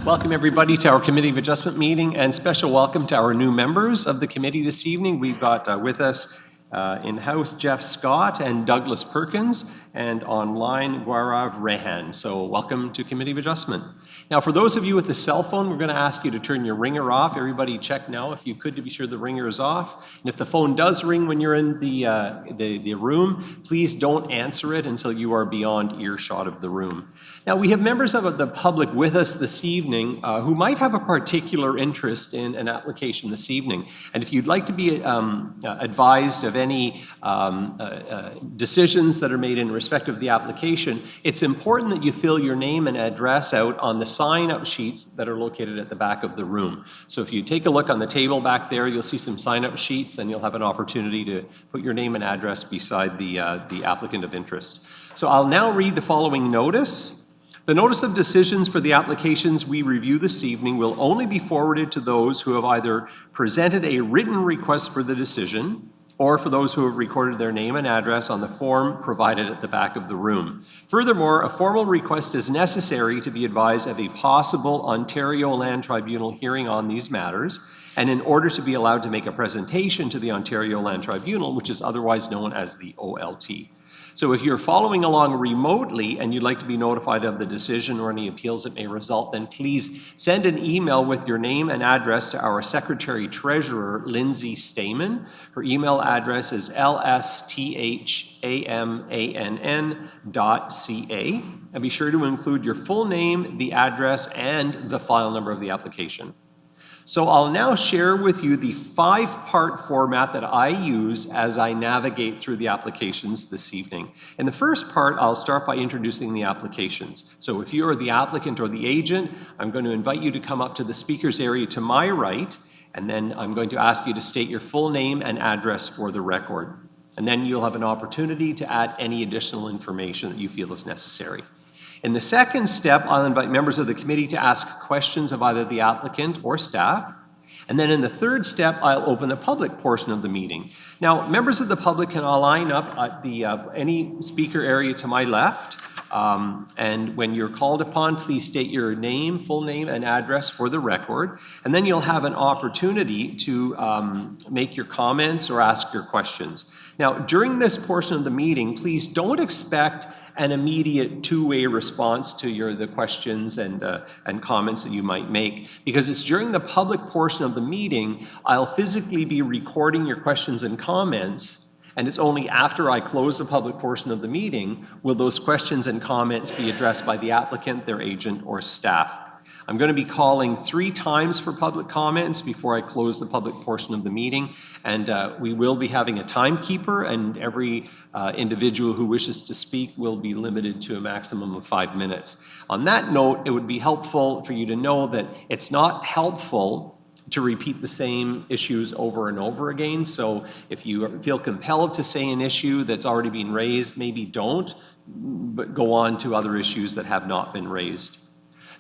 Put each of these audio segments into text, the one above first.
Welcome everybody to our Committee of Adjustment meeting, and special welcome to our new members of the committee this evening. We've got with us in-house Jeff Scott and Douglas Perkins, and online Gaurav Rehan. So welcome to Committee of Adjustment. Now, for those of you with the cell phone, we're going to ask you to turn your ringer off. Everybody check now, if you could, to be sure the ringer is off. And if the phone does ring when you're in the room, please don't answer it until you are beyond earshot of the room. Now, we have members of the public with us this evening who might have a particular interest in an application this evening. And if you'd like to be advised of any decisions that are made in respect of the application, it's important that you fill your name and address out on the sign-up sheets that are located at the back of the room. So if you take a look on the table back there, you'll see some sign-up sheets, and you'll have an opportunity to put your name and address beside the applicant of interest. So I'll now read the following notice. The notice of decisions for the applications we review this evening will only be forwarded to those who have either presented a written request for the decision, or for those who have recorded their name and address on the form provided at the back of the room. Furthermore, a formal request is necessary to be advised of a possible Ontario Land Tribunal hearing on these matters, and in order to be allowed to make a presentation to the Ontario Land Tribunal, which is otherwise known as the OLT. So if you're following along remotely and you'd like to be notified of the decision or any appeals that may result, then please send an email with your name and address to our Secretary Treasurer, Lindsay Stamen. Her email address is lsthamann.ca. And be sure to include your full name, the address, and the file number of the application. So I'll now share with you the 5-part format that I use as I navigate through the applications this evening. In the first part, I'll start by introducing the applications. So if you are the applicant or the agent, I'm going to invite you to come up to the speakers area to my right, and then I'm going to ask you to state your full name and address for the record. And then you'll have an opportunity to add any additional information that you feel is necessary. In the second step, I'll invite members of the committee to ask questions of either the applicant or staff. And then in the third step, I'll open the public portion of the meeting. Now, members of the public can all line up at any speaker area to my left. And when you're called upon, please state your name, full name, and address for the record. And then you'll have an opportunity to make your comments or ask your questions. Now, during this portion of the meeting, please don't expect an immediate two-way response to the questions and comments that you might make, because it's during the public portion of the meeting I'll physically be recording your questions and comments, and it's only after I close the public portion of the meeting will those questions and comments be addressed by the applicant, their agent, or staff. I'm going to be calling 3 times for public comments before I close the public portion of the meeting, and we will be having a timekeeper, and every individual who wishes to speak will be limited to a maximum of 5 minutes. On that note, it would be helpful for you to know that it's not helpful to repeat the same issues over and over again. So if you feel compelled to say an issue that's already been raised, maybe don't, but go on to other issues that have not been raised.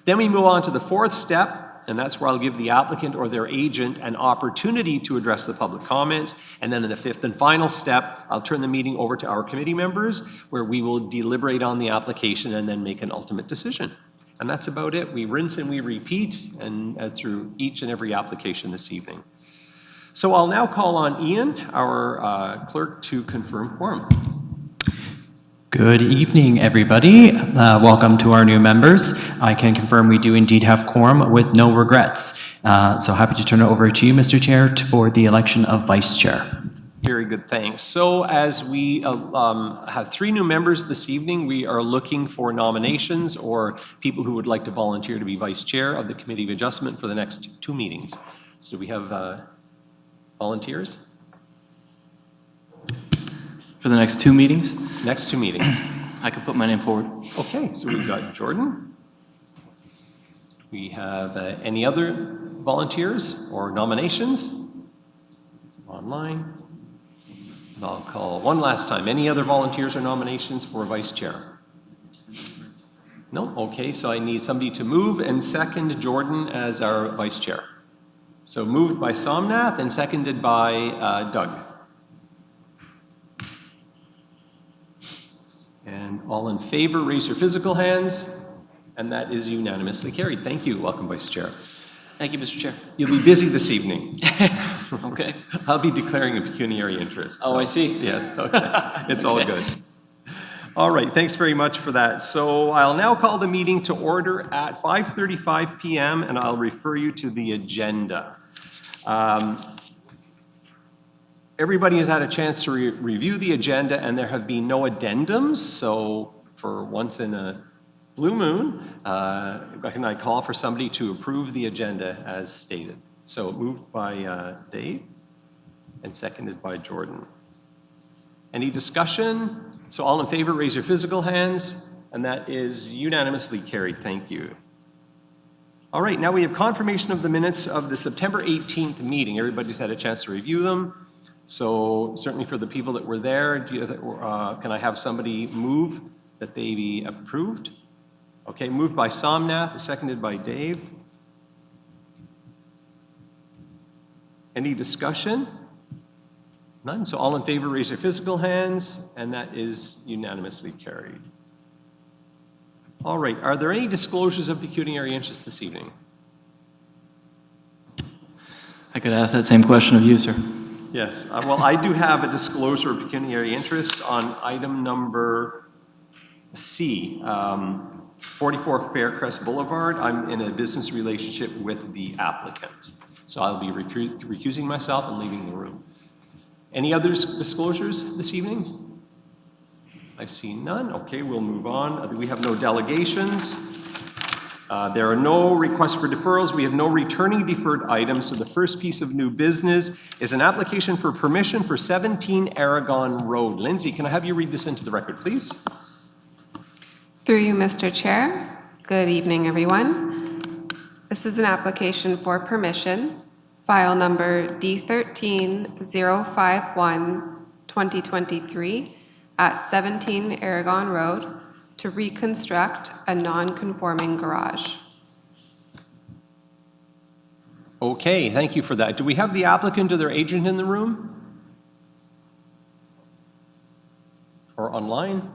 Then we move on to the 4th step, and that's where I'll give the applicant or their agent an opportunity to address the public comments. And then in the 5th and final step, I'll turn the meeting over to our committee members, where we will deliberate on the application and then make an ultimate decision. And that's about it. We rinse and we repeat and through each and every application this evening. So I'll now call on Ian, our clerk, to confirm quorum. Good evening, everybody. Welcome to our new members. I can confirm we do indeed have quorum with no regrets. So happy to turn it over to you, Mr. Chair, for the election of Vice Chair. Very good, thanks. So as we have 3 new members this evening, we are looking for nominations or people who would like to volunteer to be Vice Chair of the Committee of Adjustment for the next 2 meetings. So do we have volunteers? For the next 2 meetings? Next 2 meetings. I could put my name forward. Okay, so we've got Jordan. Do we have any other volunteers or nominations? Online. I'll call one last time. Any other volunteers or nominations for Vice Chair? No? Okay, so I need somebody to move and second Jordan as our Vice Chair. So moved by Somnath and seconded by Doug. And all in favor, raise your physical hands. And that is unanimously carried. Thank you. Welcome, Vice Chair. Thank you, Mr. Chair. You'll be busy this evening. Okay. I'll be declaring a pecuniary interest. Oh, I see. Yes, okay. It's all Okay. good. All right, thanks very much for that. So I'll now call the meeting to order at 5:35 PM, and I'll refer you to the agenda. Everybody has had a chance to review the agenda, and there have been no addendums, so for once in a blue moon, can I call for somebody to approve the agenda as stated? So moved by Dave and seconded by Jordan. Any discussion? So all in favor, raise your physical hands, and that is unanimously carried. Thank you. All right, now we have confirmation of the minutes of the September 18th meeting. Everybody's had a chance to review them. So certainly for the people that were there, can I have somebody move that they be approved? Okay, moved by Somnath, seconded by Dave. Any discussion? None. So all in favor, raise your physical hands, and that is unanimously carried. All right, are there any disclosures of pecuniary interest this evening? I could ask that same question of you, sir. Yes, well, I do have a disclosure of pecuniary interest on item number C, 44 Faircrest Boulevard. I'm in a business relationship with the applicant, so I'll be recusing myself and leaving the room. Any other disclosures this evening? I see none. Okay, we'll move on. We have no delegations. There are no requests for deferrals. We have no returning deferred items. So the first piece of new business is an application for permission for 17 Aragon Road. Lindsay, can I have you read this into the record, please? Through you, Mr. Chair. Good evening, everyone. This is an application for permission, file number D13051-2023 at 17 Aragon Road to reconstruct a non-conforming garage. Okay, thank you for that. Do we have the applicant or their agent in the room? Or online?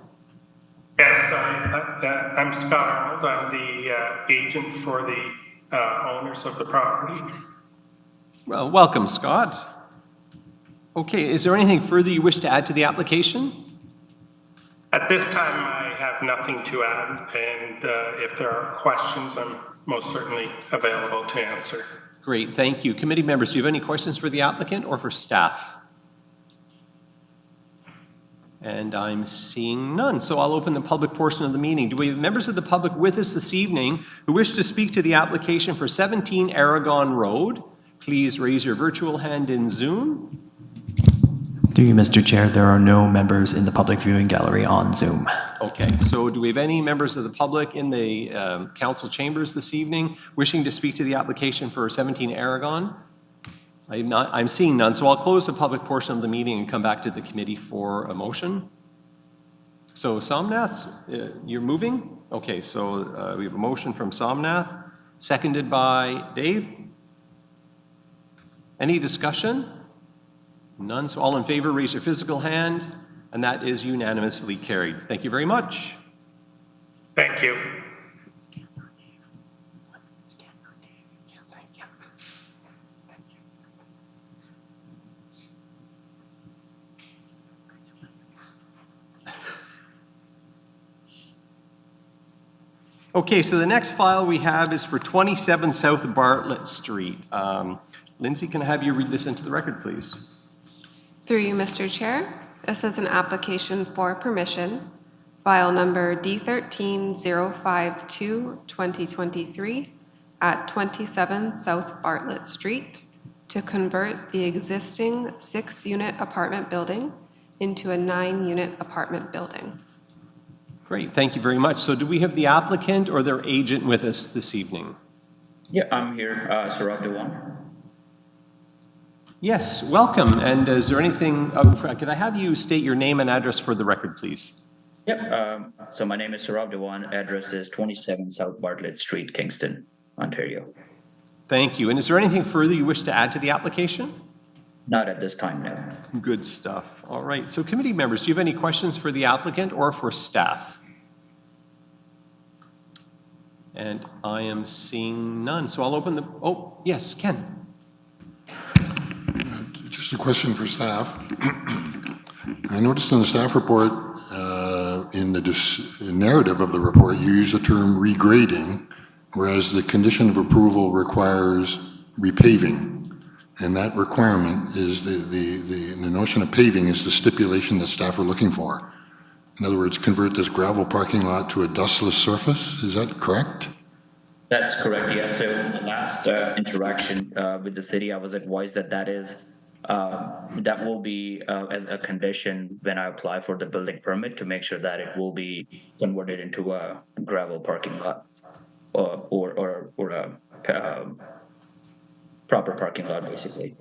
Yes, I'm Scott Arnold. I'm the agent for the owners of the property. Well, welcome, Scott. Okay, is there anything further you wish to add to the application? At this time, I have nothing to add, and if there are questions, I'm most certainly available to answer. Great, thank you. Committee members, do you have any questions for the applicant or for staff? And I'm seeing none, so I'll open the public portion of the meeting. Do we have members of the public with us this evening who wish to speak to the application for 17 Aragon Road? Please raise your virtual hand in Zoom. Through you, Mr. Chair, there are no members in the public viewing gallery on Zoom. Okay, so do we have any members of the public in the council chambers this evening wishing to speak to the application for 17 Aragon? I'm seeing none, so I'll close the public portion of the meeting and come back to the committee for a motion. So Somnath, you're moving? Okay, so we have a motion from Somnath, seconded by Dave. Any discussion? None, so all in favor, raise your physical hand, and that is unanimously carried. Thank you very much. Thank you. Okay, so the next file we have is for 27 South Bartlett Street. Lindsay, can I have you read this into the record, please? Through you, Mr. Chair. This is an application for permission, file number D13052-2023 at 27 South Bartlett Street to convert the existing 6-unit apartment building into a 9-unit apartment building. Great, thank you very much. So do we have the applicant or their agent with us this evening? Yeah, I'm here, Saurabh Dewan. Yes, welcome. And is there anything, could I have you state your name and address for the record, please? Yep, so my name is Saurabh Dewan. Address is 27 South Bartlett Street, Kingston, Ontario. Thank you. And is there anything further you wish to add to the application? Not at this time, no. Good stuff. All right. So committee members, do you have any questions for the applicant or for staff? And I am seeing none, so I'll open the, oh, yes, Ken. Just a question for staff. I noticed in the staff report, in the narrative of the report, you use the term regrading, whereas the condition of approval requires repaving. And that requirement is the notion of paving is the stipulation that staff are looking for. In other words, convert this gravel parking lot to a dustless surface. Is that correct? That's correct, yes. So in the last interaction with the city, I was advised that that will be as a condition when I apply for the building permit to make sure that it will be converted into a gravel parking lot or a proper parking lot, basically.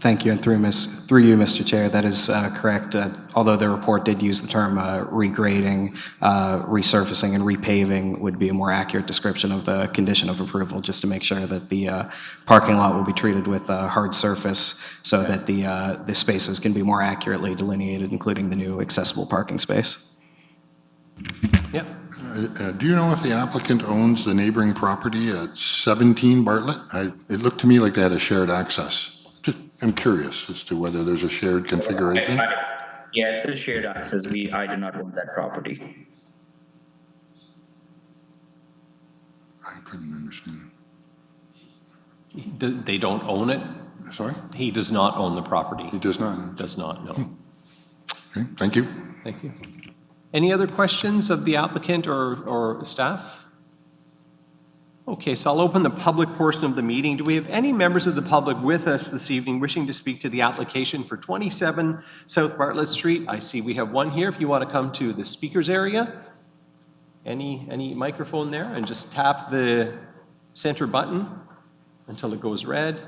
Thank you, and through you, Mr. Chair, that is correct. Although the report did use the term regrading, resurfacing, and repaving would be a more accurate description of the condition of approval, just to make sure that the parking lot will be treated with a hard surface so that the spaces can be more accurately delineated, including the new accessible parking space. Yep. Do you know if the applicant owns the neighboring property at 17 Bartlett? It looked to me like they had a shared access. I'm curious as to whether there's a shared configuration. Yeah, it's a shared access. I do not own that property. I couldn't understand. They don't own it? Sorry? He does not own the property. He does not. Does not, no. Okay, thank you. Thank you. Any other questions of the applicant or staff? Okay, so I'll open the public portion of the meeting. Do we have any members of the public with us this evening wishing to speak to the application for 27 South Bartlett Street? I see we have one here. If you want to come to the speakers area, any microphone there, and just tap the center button until it goes red.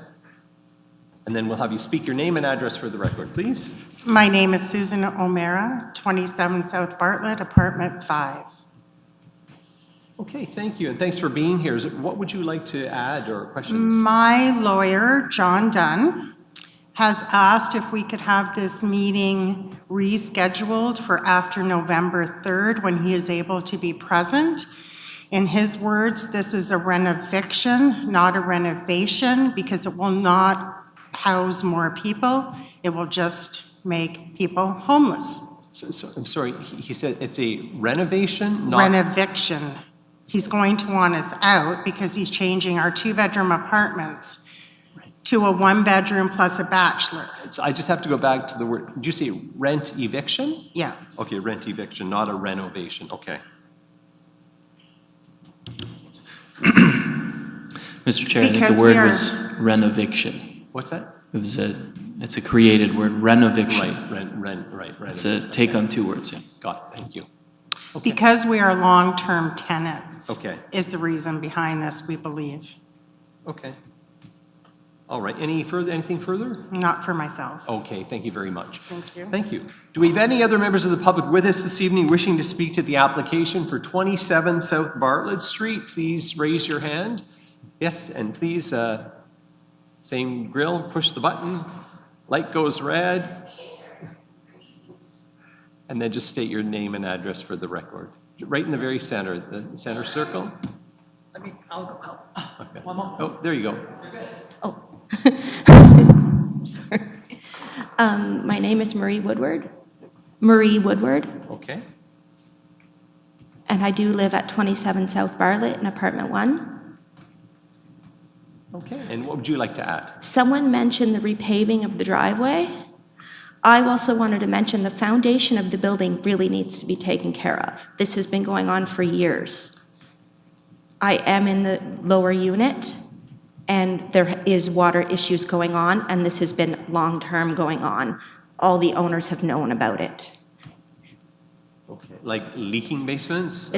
And then we'll have you speak your name and address for the record, please. My name is Susan O'Mara, 27 South Bartlett, apartment 5. Okay, thank you, and thanks for being here. What would you like to add or questions? My lawyer, John Dunn, has asked if we could have this meeting rescheduled for after November 3rd when he is able to be present. In his words, this is a renoviction, not a renovation, because it will not house more people. It will just make people homeless. So, I'm sorry, he said it's a renovation, not... Renoviction. He's going to want us out because he's changing our 2-bedroom apartments to a 1-bedroom plus a bachelor. So I just have to go back to the word, did you say rent eviction? Yes. Okay, rent eviction, not a renovation, okay. Mr. Chair, I think Because the we word are- was renoviction. What's that? It's a created word, renoviction. Right. It's a take on 2 words, yeah. Got it, thank you. Okay. Because we are long-term tenants. Okay. Is the reason behind this, we believe. Okay. All right, anything further? Not for myself. Okay, thank you very much. Thank you. Thank you. Do we have any other members of the public with us this evening wishing to speak to the application for 27 South Bartlett Street? Please raise your hand. Yes, and please, same grill, push the button. Light goes red. And then just state your name and address for the record. Right in the very center, the center circle. I'll go help. Okay. One more. Oh, there you go. Oh, sorry. My name is Marie Woodward. Okay. And I do live at 27 South Bartlett in apartment 1. Okay, and what would you like to add? Someone mentioned the repaving of the driveway. I also wanted to mention the foundation of the building really needs to be taken care of. This has been going on for years. I am in the lower unit, and there is water issues going on, and this has been long-term going on. All the owners have known about it. Okay, like leaking basements?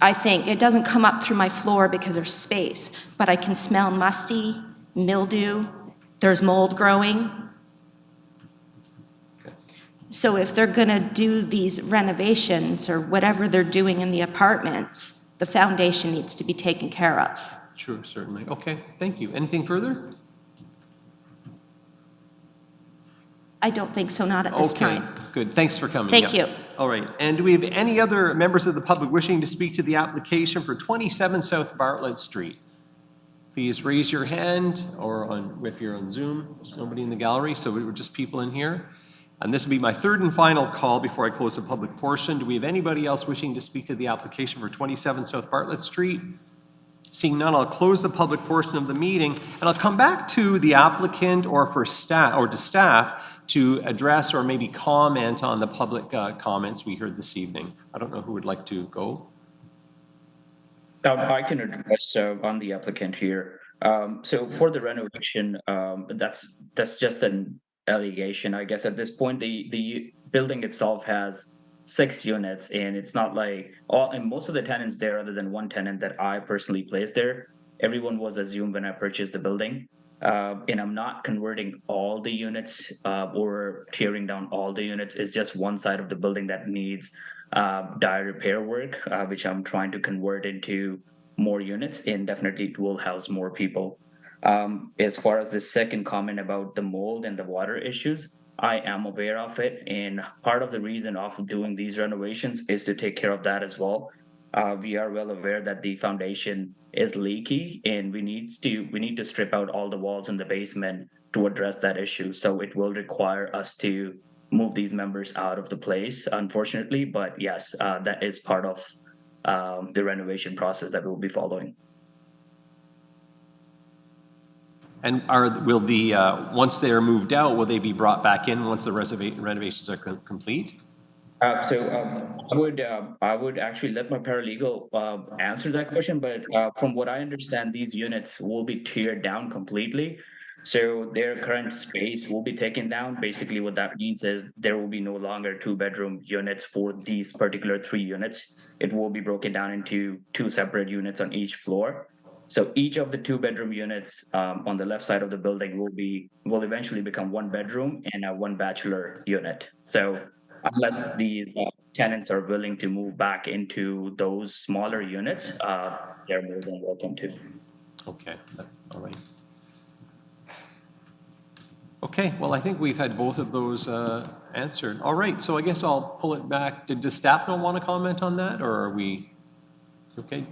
I think, it doesn't come up through my floor because there's space, but I can smell musty, mildew, there's mold growing. Okay. So if they're gonna do these renovations or whatever they're doing in the apartments, the foundation needs to be taken care of. Sure, certainly. Okay, thank you. Anything further? I don't think so, not at this Okay, time. good. Thanks for coming. Thank Yeah. you. All right. And do we have any other members of the public wishing to speak to the application for 27 South Bartlett Street? Please raise your hand, or if you're on Zoom. There's nobody in the gallery, so we were just people in here. And this will be my third and final call before I close the public portion. Do we have anybody else wishing to speak to the application for 27 South Bartlett Street? Seeing none, I'll close the public portion of the meeting, and I'll come back to the applicant or for staff or to staff to address or maybe comment on the public comments we heard this evening. I don't know who would like to go. I can address on the applicant here. So for the renovation, that's just an allegation, I guess. At this point, the building itself has 6 units, and it's not like and most of the tenants there, other than one tenant that I personally placed there, everyone was assumed when I purchased the building. And I'm not converting all the units or tearing down all the units. It's just one side of the building that needs dire repair work, which I'm trying to convert into more units, and definitely it will house more people. As far as the second comment about the mold and the water issues, I am aware of it, and part of the reason of doing these renovations is to take care of that as well. We are well aware that the foundation is leaky, and we need to strip out all the walls in the basement to address that issue. So it will require us to move these members out of the place, unfortunately. But yes, that is part of the renovation process that we'll be following. And will the once they are moved out, will they be brought back in once the renovations are complete? I would actually let my paralegal answer that question, but from what I understand, these units will be teared down completely. So their current space will be taken down. Basically, what that means is there will be no longer 2-bedroom units for these particular 3 units. It will be broken down into 2 separate units on each floor. So each of the 2-bedroom units on the left side of the building will eventually become 1 bedroom and a 1 bachelor unit. So unless these tenants are willing to move back into those smaller units, they're more than welcome to. Okay, all right. Okay, well, I think we've had both of those answered. All right, so I guess I'll pull it back. Does staff not want to comment on that, or are we okay?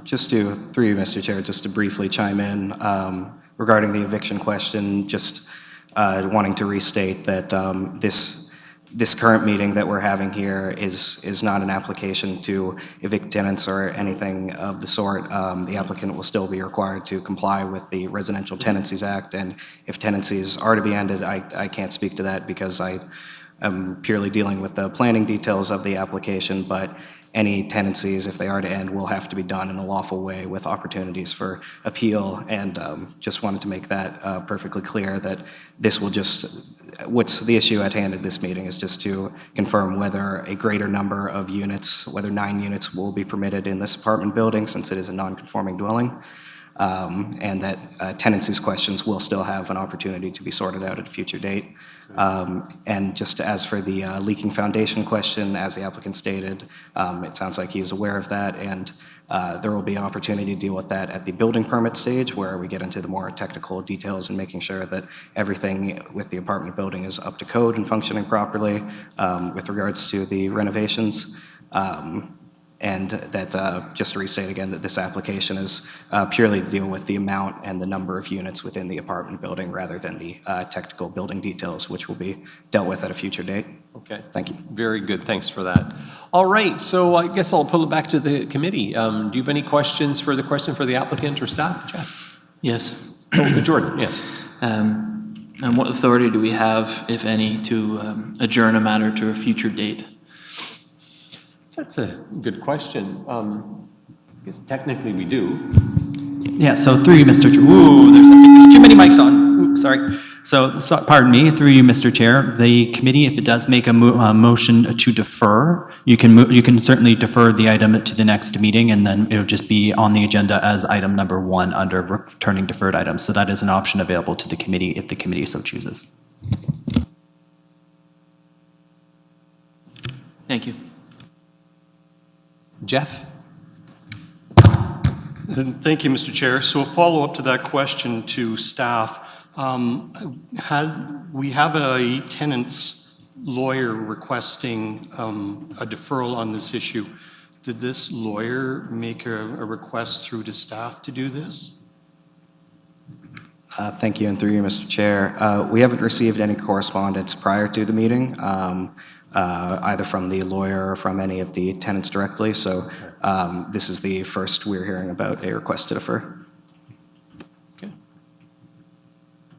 Just through you, Mr. Chair, just to briefly chime in regarding the eviction question, just wanting to restate that this current meeting that we're having here is not an application to evict tenants or anything of the sort. The applicant will still be required to comply with the Residential Tenancies Act, and if tenancies are to be ended, I can't speak to that because I am purely dealing with the planning details of the application, but any tenancies, if they are to end, will have to be done in a lawful way with opportunities for appeal. And just wanted to make that perfectly clear that this will what's the issue at hand at this meeting is just to confirm whether a greater number of units, whether 9 units will be permitted in this apartment building since it is a non-conforming dwelling. And that tenancies questions will still have an opportunity to be sorted out at a future date. And just as for the leaking foundation question, as the applicant stated, it sounds like he is aware of that, and there will be an opportunity to deal with that at the building permit stage, where we get into the more technical details and making sure that everything with the apartment building is up to code and functioning properly with regards to the renovations. And that, just to restate again, that this application is purely to deal with the amount and the number of units within the apartment building rather than the technical building details, which will be dealt with at a future date. Okay. Thank you. Very good. Thanks for that. All right. So I guess I'll pull it back to the committee. Do you have any questions for the applicant or staff? Jeff? Yes. Oh, Jordan, yes. And what authority do we have, if any, to adjourn a matter to a future date? That's a good question. I guess technically we do. Yeah, so through you, Mr. Chair. Ooh, there's too many mics on. Oops, sorry. So, pardon me, through you, Mr. Chair. The committee, if it does make a motion to defer, you can certainly defer the item to the next meeting, and then it would just be on the agenda as item number 1 under returning deferred items. So that is an option available to the committee if the committee so chooses. Thank you. Jeff? Thank you, Mr. Chair. So a follow-up to that question to staff. We have a tenant's lawyer requesting a deferral on this issue. Did this lawyer make a request through to staff to do this? Thank you, and through you, Mr. Chair. We haven't received any correspondence prior to the meeting, either from the lawyer or from any of the tenants directly, so this is the first we're hearing about a request to defer. Okay.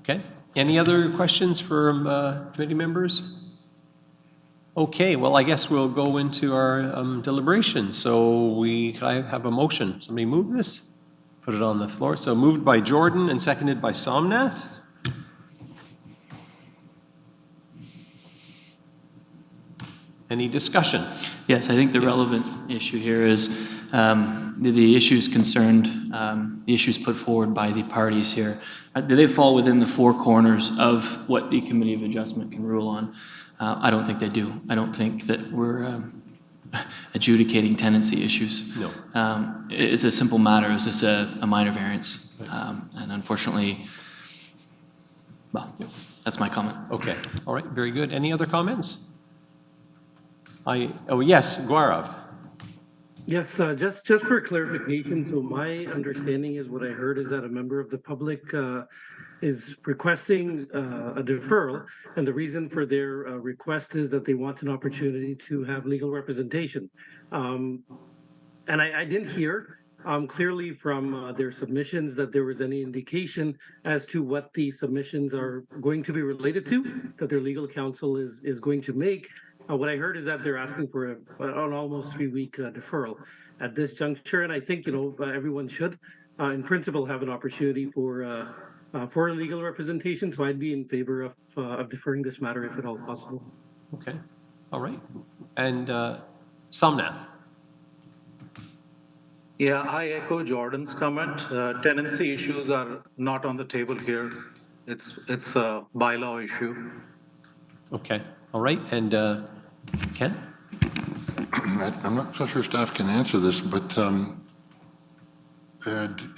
Okay. Any other questions from committee members? Okay, well, I guess we'll go into our deliberations. So could I have a motion? Somebody move this? Put it on the floor. So moved by Jordan and seconded by Somnath. Any discussion? Yes, I think the relevant issue here is the issues concerned, the issues put forward by the parties here. Do they fall within the four corners of what the Committee of Adjustment can rule on? I don't think they do. I don't think that we're adjudicating tenancy issues. No. It's a simple matter. Is this a minor variance? And unfortunately, well, that's my comment. Okay, all right, very good. Any other comments? Oh, yes, Gaurav. Yes, just for clarification, so my understanding is what I heard is that a member of the public is requesting a deferral, and the reason for their request is that they want an opportunity to have legal representation. And I didn't hear clearly from their submissions that there was any indication as to what the submissions are going to be related to, that their legal counsel is going to make. What I heard is that they're asking for an almost 3-week deferral at this juncture, and I think everyone should, in principle, have an opportunity for legal representation. So I'd be in favor of deferring this matter if at all possible. Okay, all right. And Somnath. Yeah, I echo Jordan's comment. Tenancy issues are not on the table here. It's a bylaw issue. Okay, all right. And Ken? I'm not so sure staff can answer this, but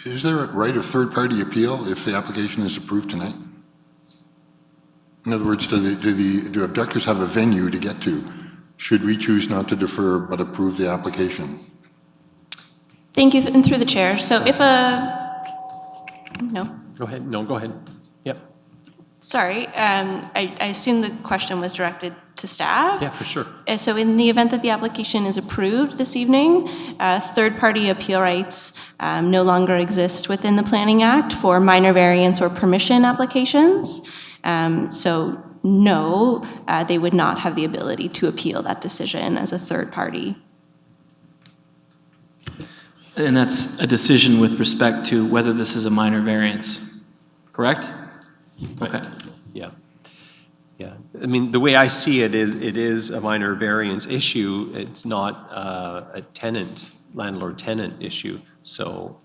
is there a right of third-party appeal if the application is approved tonight? In other words, do objectors have a venue to get to? Should we choose not to defer but approve the application? Thank you, and through the chair. So if no. Go ahead. No, go ahead. Yep. Sorry, I assume the question was directed to staff? Yeah, for sure. So in the event that the application is approved this evening, third-party appeal rights no longer exist within the Planning Act for minor variance or permission applications. So no, they would not have the ability to appeal that decision as a third party. And that's a decision with respect to whether this is a minor variance, correct? Okay. Yeah. Yeah. I mean, the way I see it is a minor variance issue. It's not a landlord-tenant issue. So,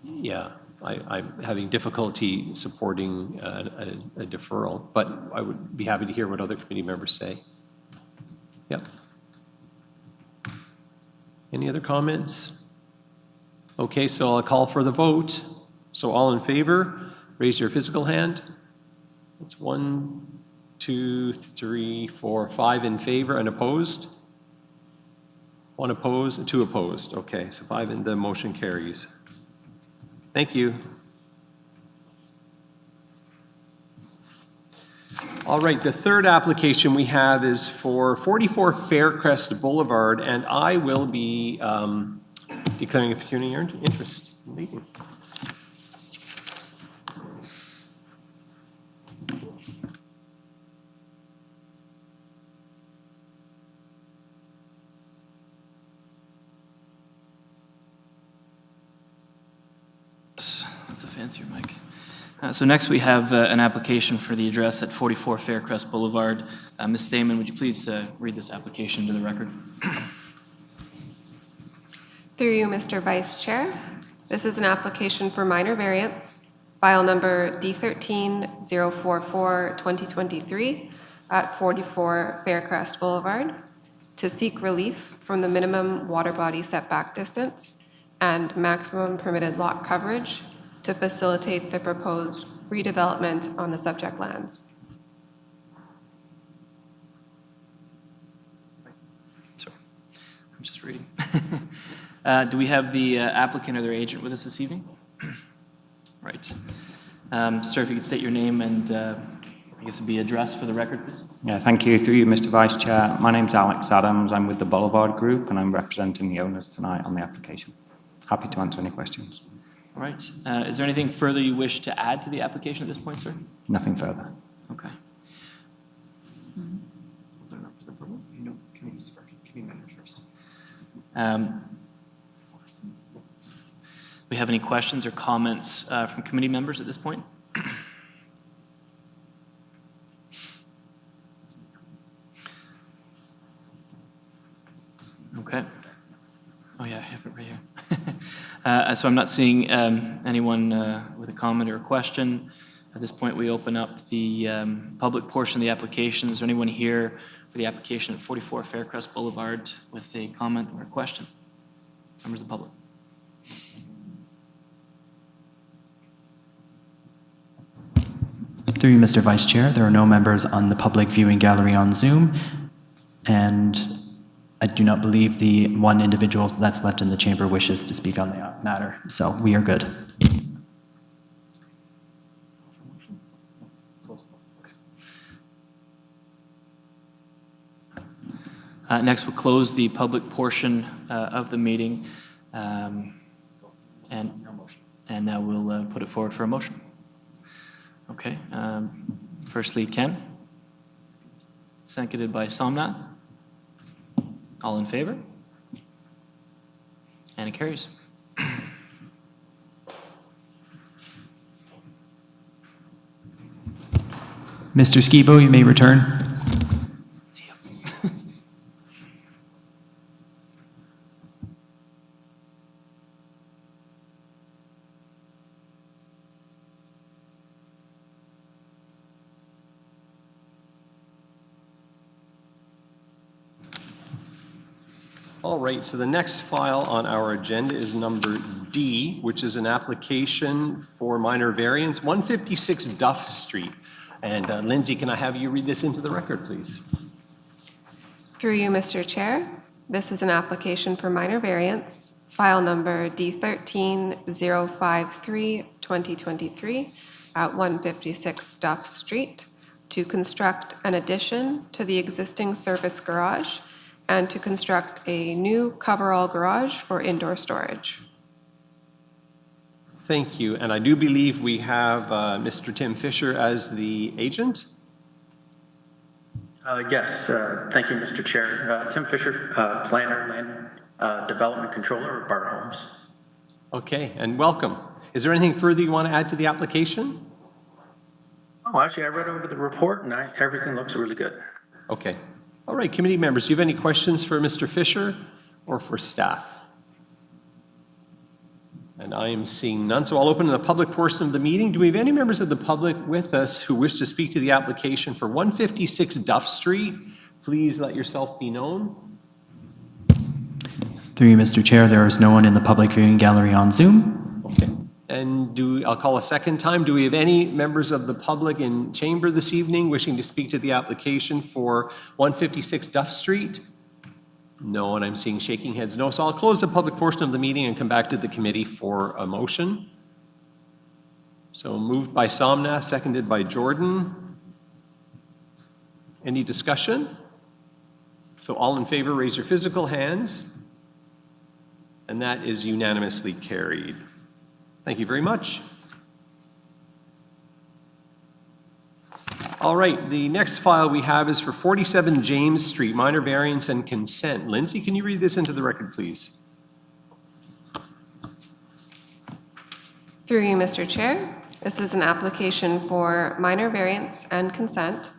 yeah, I'm having difficulty supporting a deferral, but I would be happy to hear what other committee members say. Yep. Any other comments? Okay, so I'll call for the vote. So all in favor, raise your physical hand. That's 1, 2, 3, 4, 5 in favor and opposed. 1 opposed, 2 opposed. Okay, so 5 and the motion carries. Thank you. All right, the third application we have is for 44 Faircrest Boulevard, and I will be declaring a pecuniary interest in leaving. That's a fancier mic. So next we have an application for the address at 44 Faircrest Boulevard. Ms. Stamen, would you please read this application to the record? Through you, Mr. Vice Chair. This is an application for minor variance, file number D13-044-2023 at 44 Faircrest Boulevard, to seek relief from the minimum water body setback distance and maximum permitted lot coverage to facilitate the proposed redevelopment on the subject lands. Sorry, I'm just reading. Do we have the applicant or their agent with us this evening? Right. Sir, if you could state your name and I guess it'd be addressed for the record, please. Yeah, thank you. Through you, Mr. Vice Chair. My name's Alex Adams. I'm with the Boulevard Group, and I'm representing the owners tonight on the application. Happy to answer any questions. All right. Is there anything further you wish to add to the application at this point, sir? Nothing further. Okay. We have any questions or comments from committee members at this point? Okay. Oh yeah, I have it right here. So I'm not seeing anyone with a comment or a question. At this point, we open up the public portion of the application. Is there anyone here for the application at 44 Faircrest Boulevard with a comment or a question? Members of the public. Through you, Mr. Vice Chair, there are no members on the public viewing gallery on Zoom, and I do not believe the one individual that's left in the chamber wishes to speak on the matter, so we are good. Next, we'll close the public portion of the meeting, and now we'll put it forward for a motion. Okay. Firstly, Ken. Seconded by Somnath. All in favor? And it carries. Mr. Skibo, you may return. See you. All right, so the next file on our agenda is number D, which is an application for minor variance, 156 Duff Street. And Lindsay, can I have you read this into the record, please? Through you, Mr. Chair, this is an application for minor variance, file number D13053-2023 at 156 Duff Street, to construct an addition to the existing service garage and to construct a new coverall garage for indoor storage. Thank you, and I do believe we have Mr. Tim Fisher as the agent. Yes, thank you, Mr. Chair. Tim Fisher, planner, land development controller of Bar Homes. Okay, and welcome. Is there anything further you want to add to the application? Oh, actually, I read over the report and everything looks really good. Okay. All right, committee members, do you have any questions for Mr. Fisher or for staff? And I am seeing none, so I'll open the public portion of the meeting. Do we have any members of the public with us who wish to speak to the application for 156 Duff Street? Please let yourself be known. Through you, Mr. Chair, there is no one in the public viewing gallery on Zoom. Okay. And I'll call a second time. Do we have any members of the public in chamber this evening wishing to speak to the application for 156 Duff Street? No, and I'm seeing shaking heads no. So I'll close the public portion of the meeting and come back to the committee for a motion. So moved by Somnath, seconded by Jordan. Any discussion? So all in favor, raise your physical hands. And that is unanimously carried. Thank you very much. All right, the next file we have is for 47 James Street, minor variance and consent. Lindsay, can you read this into the record, please? Through you, Mr. Chair, this is an application for minor variance and consent,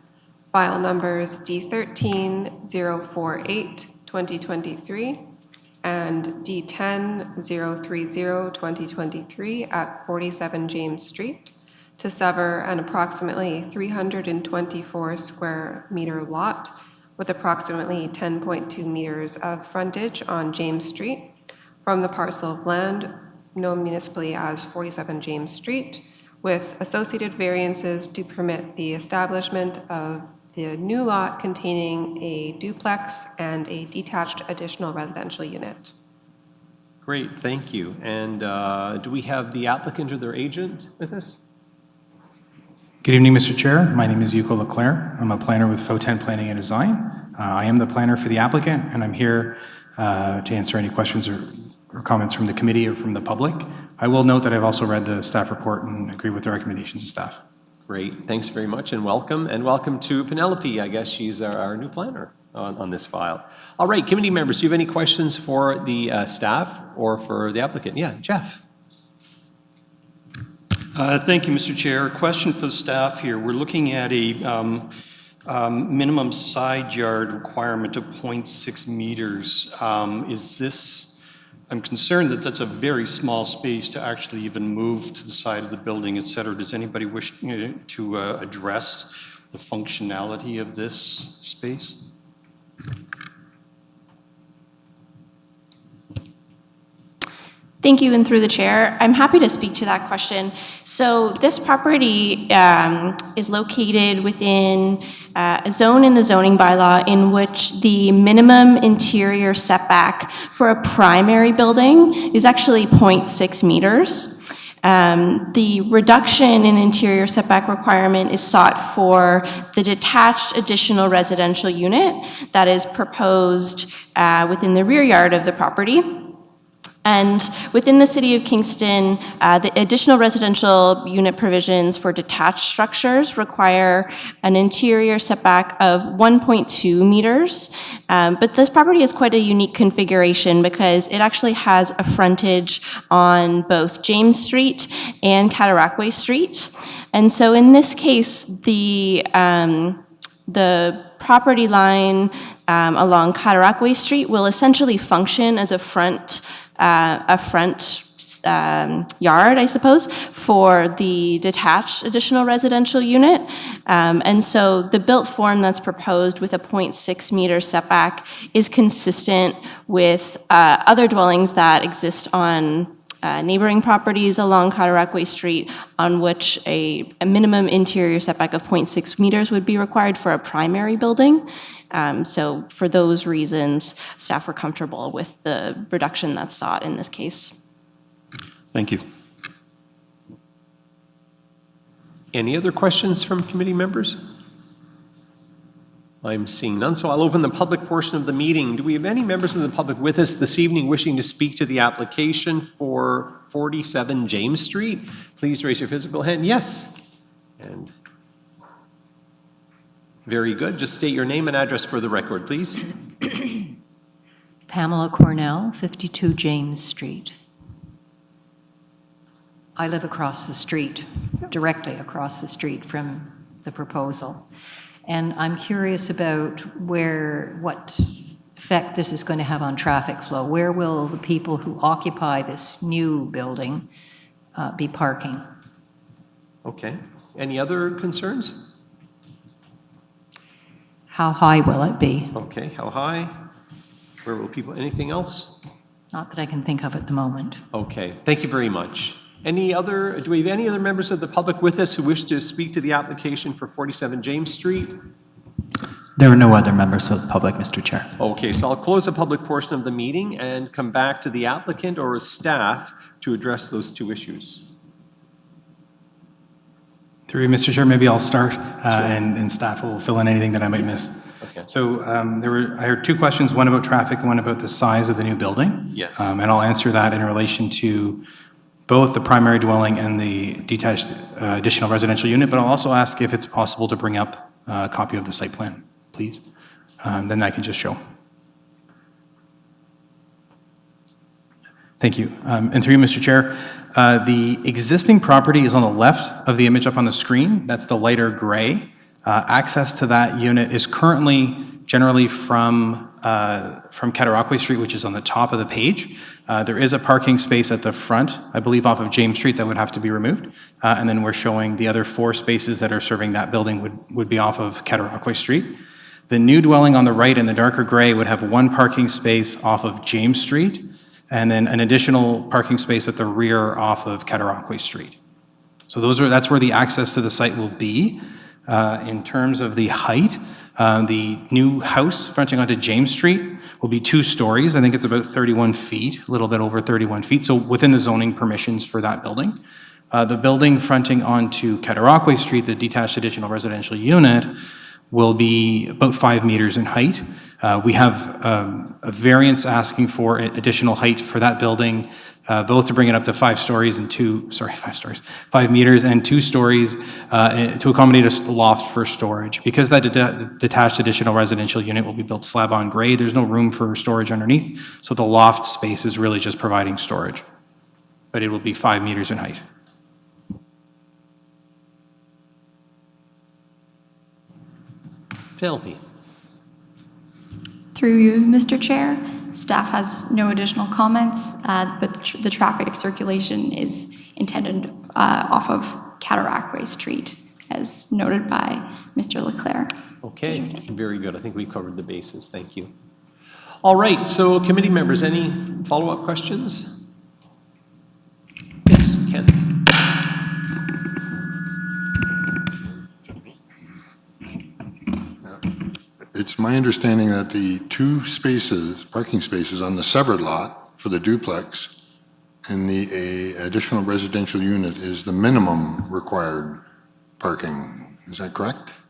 file numbers D13048-2023 and D10030-2023 at 47 James Street, to sever an approximately 324 square meter lot with approximately 10.2 meters of frontage on James Street from the parcel of land known municipally as 47 James Street, with associated variances to permit the establishment of the new lot containing a duplex and a detached additional residential unit. Great, thank you. And do we have the applicant or their agent with us? Good evening, Mr. Chair. My name is Yuko Leclerc. I'm a planner with FO10 Planning and Design. I am the planner for the applicant, and I'm here to answer any questions or comments from the committee or from the public. I will note that I've also read the staff report and agree with the recommendations of staff. Great, thanks very much, and welcome to Penelope. I guess she's our new planner on this file. All right, committee members, do you have any questions for the staff or for the applicant? Yeah, Jeff. Thank you, Mr. Chair. A question for the staff here. We're looking at a minimum side yard requirement of 0.6 meters. I'm concerned that that's a very small space to actually even move to the side of the building, et cetera. Does anybody wish to address the functionality of this space? Thank you, and through the chair, I'm happy to speak to that question. So this property is located within a zone in the zoning bylaw in which the minimum interior setback for a primary building is actually 0.6 meters. The reduction in interior setback requirement is sought for the detached additional residential unit that is proposed within the rear yard of the property. And within the city of Kingston, the additional residential unit provisions for detached structures require an interior setback of 1.2 meters. But this property is quite a unique configuration because it actually has a frontage on both James Street and Cataraqui Street. And so in this case, the property line along Cataraqui Street will essentially function as a front yard, I suppose, for the detached additional residential unit. And so the built form that's proposed with a 0.6 meter setback is consistent with other dwellings that exist on neighboring properties along Cataraqui Street on which a minimum interior setback of 0.6 meters would be required for a primary building. So for those reasons, staff were comfortable with the reduction that's sought in this case. Thank you. Any other questions from committee members? I'm seeing none, so I'll open the public portion of the meeting. Do we have any members of the public with us this evening wishing to speak to the application for 47 James Street? Please raise your physical hand. Yes. And very good. Just state your name and address for the record, please. Pamela Cornell, 52 James Street. I live across the street, directly across the street from the proposal. And I'm curious about what effect this is going to have on traffic flow. Where will the people who occupy this new building be parking? Okay. Any other concerns? How high will it be? Okay, how high? Where will people, anything else? Not that I can think of at the moment. Okay, thank you very much. Do we have any other members of the public with us who wish to speak to the application for 47 James Street? There are no other members of the public, Mr. Chair. Okay, so I'll close the public portion of the meeting and come back to the applicant or his staff to address those two issues. Through you, Mr. Chair, maybe I'll start and staff will fill in anything that I might miss. Okay. So I heard two questions, one about traffic, one about the size of the new building. Yes. And I'll answer that in relation to both the primary dwelling and the detached additional residential unit, but I'll also ask if it's possible to bring up a copy of the site plan, please. Then I can just show. Thank you. And through you, Mr. Chair, the existing property is on the left of the image up on the screen. That's the lighter gray. Access to that unit is currently generally from Cataraqui Street, which is on the top of the page. There is a parking space at the front, I believe off of James Street, that would have to be removed. And then we're showing the other 4 spaces that are serving that building would be off of Cataraqui Street. The new dwelling on the right in the darker gray would have 1 parking space off of James Street, and then an additional parking space at the rear off of Cataraqui Street. So that's where the access to the site will be. In terms of the height, the new house fronting onto James Street will be 2 stories. I think it's about 31 feet, a little bit over 31 feet, so within the zoning permissions for that building. The building fronting onto Cataraqui Street, the detached additional residential unit, will be about 5 meters in height. We have a variance asking for additional height for that building, both to bring it up to 5 stories and 5 meters and 2 stories to accommodate a loft for storage. Because that detached additional residential unit will be built slab on grade, there's no room for storage underneath, so the loft space is really just providing storage. But it will be 5 meters in height. Penelope. Through you, Mr. Chair, staff has no additional comments, but the traffic circulation is intended off of Cataraqui Street, as noted by Mr. Leclerc. Okay, very good. I think we've covered the bases. Thank you. All right, so committee members, any follow-up questions? Yes, Ken. It's my understanding that the 2 parking spaces on the severed lot for the duplex and the additional residential unit is the minimum required parking. Is that correct?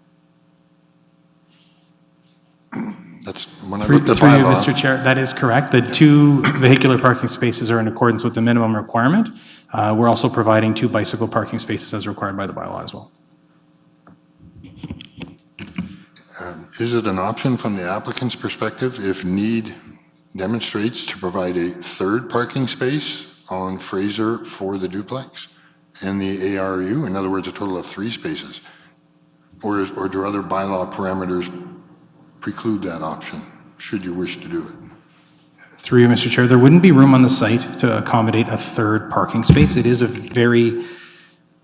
That's when I looked at Through you, bylaw. Mr. Chair, that is correct. The 2 vehicular parking spaces are in accordance with the minimum requirement. We're also providing 2 bicycle parking spaces as required by the bylaw as well. Is it an option from the applicant's perspective, if need demonstrates, to provide a 3rd parking space on Fraser for the duplex and the ARU? In other words, a total of 3 spaces? Or do other bylaw parameters preclude that option, should you wish to do it? Through you, Mr. Chair, there wouldn't be room on the site to accommodate a 3rd parking space. It is a very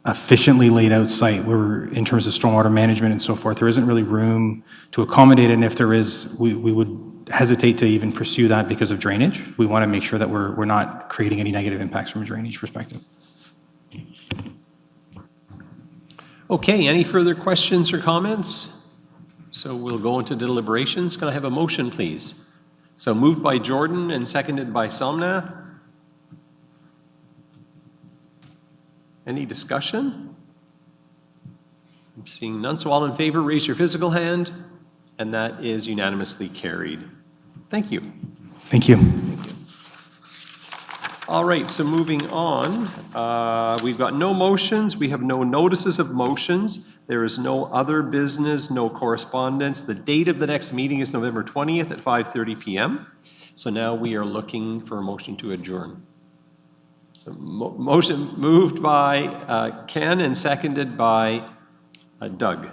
efficiently laid out site where, in terms of stormwater management and so forth, there isn't really room to accommodate it. And if there is, we would hesitate to even pursue that because of drainage. We want to make sure that we're not creating any negative impacts from a drainage perspective. Okay, any further questions or comments? So we'll go into deliberations. Can I have a motion, please? So moved by Jordan and seconded by Somnath. Any discussion? I'm seeing none, so all in favor, raise your physical hand, and that is unanimously carried. Thank you. Thank you. All right, so moving on, we've got no motions, we have no notices of motions, there is no other business, no correspondence. The date of the next meeting is November 20th at 5:30 p.m. So now we are looking for a motion to adjourn. So motion moved by Ken and seconded by Doug.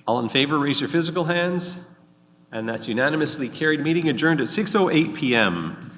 All in favor, raise your physical hands. And that's unanimously carried. Meeting adjourned at 6:08 p.m.